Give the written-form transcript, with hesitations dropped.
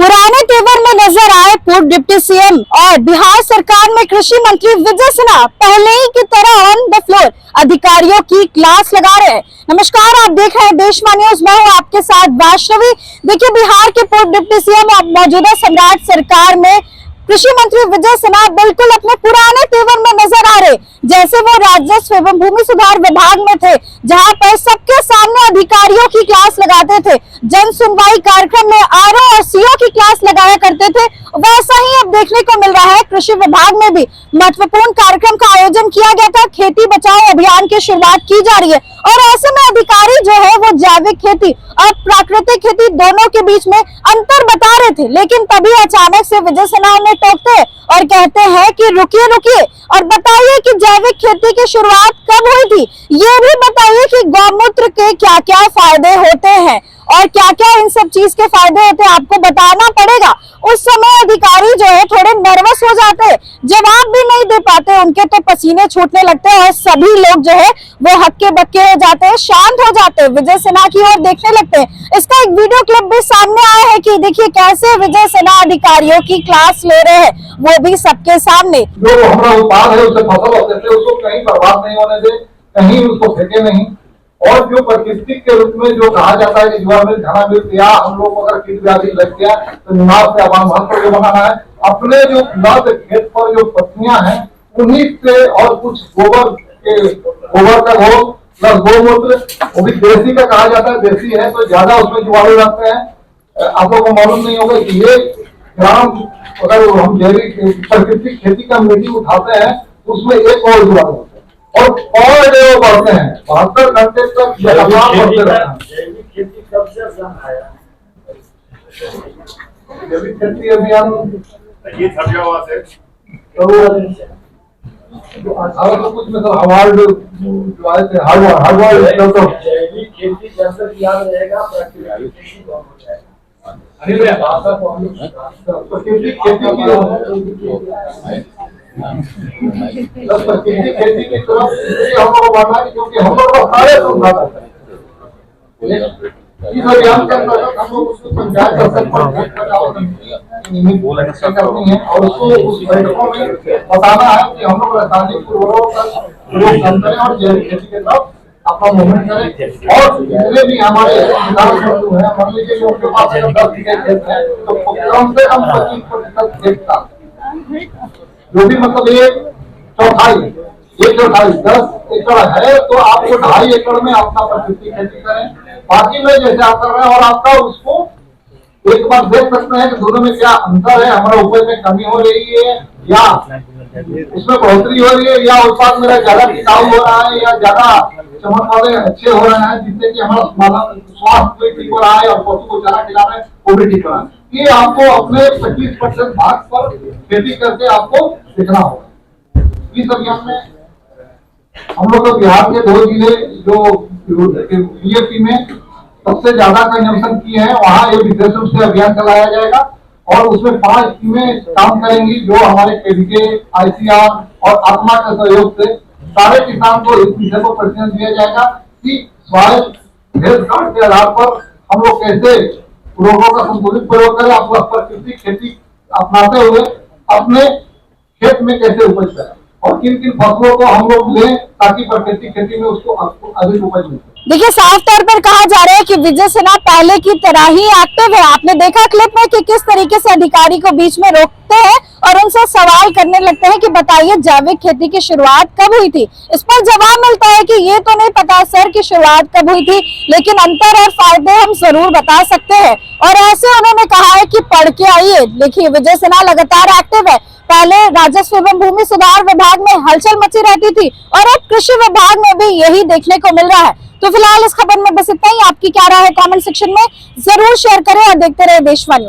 पुराने तेवर में नजर आए पूर्व डिप्टी सीएम और बिहार सरकार में कृषि मंत्री विजय सिन्हा पहले ही की तरह ऑन द फ्लोर अधिकारियों की क्लास लगा रहे हैं। नमस्कार, आप देख रहे हैं देशवाणी न्यूज। मैं हूं आपके साथ वाशवी। देखिए, बिहार के पूर्व डिप्टी सीएम और मौजूदा सम्राट सरकार में कृषि मंत्री विजय सिन्हा बिल्कुल अपने पुराने तेवर में नजर आ रहे, जैसे वो राजस्व एवं भूमि सुधार विभाग में थे, जहां पर सबके सामने अधिकारियों की क्लास लगाते थे। जन सुनवाई कार्यक्रम में आरओ और सीओ की क्लास लगाया करते थे। वैसा ही अब देखने को मिल रहा है कृषि विभाग में भी महत्वपूर्ण कार्यक्रम का आयोजन किया गया था। खेती बचाओ अभियान की शुरुआत की जा रही है और ऐसे में अधिकारी जो है वो जैविक खेती और प्राकृतिक खेती दोनों के बीच में अंतर बता रहे थे, लेकिन तभी अचानक से विजय सिन्हा उन्हें टोकते हैं और कहते हैं कि रुकिए रुकिए और बताइए कि जैविक खेती की शुरुआत कब हुई थी। ये भी बताइए कि गौमूत्र के क्या क्या फायदे होते हैं और क्या क्या इन सब चीज के फायदे होते हैं, आपको बताना पड़ेगा। उस समय अधिकारी जो है थोड़े नर्वस हो जाते हैं, जवाब भी नहीं दे पाते, उनके तो पसीने छूटने लगते हैं और सभी लोग जो है वो हक्के बक्के हो जाते हैं, शांत हो जाते हैं, विजय सिन्हा की ओर देखने लगते हैं। इसका एक वीडियो क्लिप भी सामने आया है कि देखिए कैसे विजय सिन्हा अधिकारियों की क्लास ले रहे हैं, वो भी सबके सामने। जो हमारा उत्पाद है उससे फसल होते थे, उसको कहीं बर्बाद नहीं होने दे, कहीं उसको फेंके नहीं। और जो प्राकृतिक के रूप में जो कहा जाता है कि जुआ मिल घना मिल या हम लोग अगर कीट व्याधि लग गया तो निवास से आवास को बनाना है। अपने जो खेत पर जो पत्तियां हैं उन्हीं से और कुछ गोबर का घोल प्लस गौमूत्र, वो भी देसी का कहा जाता है, देसी है तो ज्यादा उसमें जीवाणु रहते हैं। आप लोगों को मालूम नहीं होगा कि ये ग्राम अगर हम जैविक प्राकृतिक खेती का मीटिंग उठाते हैं तो उसमें एक और जीवाणु होते हैं और बढ़ते हैं 72 घंटे तक लगातार बढ़ते रहते हैं। जैविक खेती कब से अभियान आया? जैविक खेती अभियान ये छात्रावास है तो कुछ मतलब अवार्ड जो आए थे हार्डवर्ड तो जैविक खेती जब तक याद रहेगा प्राकृतिक खेती कौन हो जाएगा। प्राकृतिक खेती की तरफ हम लोग बढ़ना है क्योंकि हम लोग को सारे संसाधन इस अभियान के अंतर्गत हम लोग उसको पंचायत स्तर पर करनी है और उसको उस बैठकों में बताना है कि हम लोग रासायनिक उर्वरकों का प्रयोग कम करें और जैविक खेती के तरफ अपना मूवमेंट करें। और जितने भी हमारे किसान बंधु हैं, मान लीजिए कि उनके पास अगर 10 बीघे खेत है तो कम से कम 25% खेत का जो भी मतलब एक चौथाई 10 एकड़ है तो आपको 2.5 एकड़ में अपना प्राकृतिक खेती करें। बाकी में जैसे आप कर रहे हैं और आपका उसको एक बार देख सकते हैं कि दोनों में क्या अंतर है, हमारा उपज में कमी हो रही है या उसमें बढ़ोतरी हो रही है या उत्पाद मेरा ज्यादा टिकाऊ हो रहा है या ज्यादा चमक वाले अच्छे हो रहे हैं जिससे कि हमारा स्वास्थ्य भी ठीक हो रहा है और पशु को चारा खिला रहे हैं वो भी ठीक हो रहा है। ये आपको अपने 25% भाग पर खेती करके आपको देखना होगा। इस अभियान में हम लोग बिहार के 2 जिले जो बीएपी में सबसे ज्यादा कंजम्पशन किए हैं, वहाँ ये विशेष रूप से अभियान चलाया जाएगा और उसमें 5 टीमें काम करेंगी जो हमारे केवीके, आईसीआर और आत्मा के सहयोग से सारे किसान को इस विषय को प्रशिक्षण दिया जाएगा कि स्वास्थ्य हेल्थ कार्ड के आधार पर हम लोग कैसे रोगों का संतुलित प्रयोग करें, आपको प्राकृतिक खेती अपनाते हुए अपने खेत में कैसे उपज करें और किन किन फसलों को हम लोग लें ताकि प्राकृतिक खेती में उसको अधिक उपज मिले। देखिए, साफ तौर पर कहा जा रहा है कि विजय सिन्हा पहले की तरह ही एक्टिव है। आपने देखा क्लिप में कि किस तरीके से अधिकारी को बीच में रोकते हैं और उनसे सवाल करने लगते हैं कि बताइए जैविक खेती की शुरुआत कब हुई थी। इस पर जवाब मिलता है कि ये तो नहीं पता सर की शुरुआत कब हुई थी, लेकिन अंतर और फायदे हम जरूर बता सकते हैं। और ऐसे उन्होंने कहा है कि पढ़ के आइए। देखिए, विजय सिन्हा लगातार एक्टिव है। पहले राजस्व एवं भूमि सुधार विभाग में हलचल मची रहती थी और अब कृषि विभाग में भी यही देखने को मिल रहा है। तो फिलहाल इस खबर में बस इतना ही। आपकी क्या राय है कमेंट सेक्शन में जरूर शेयर करें और देखते रहे देशवाणी।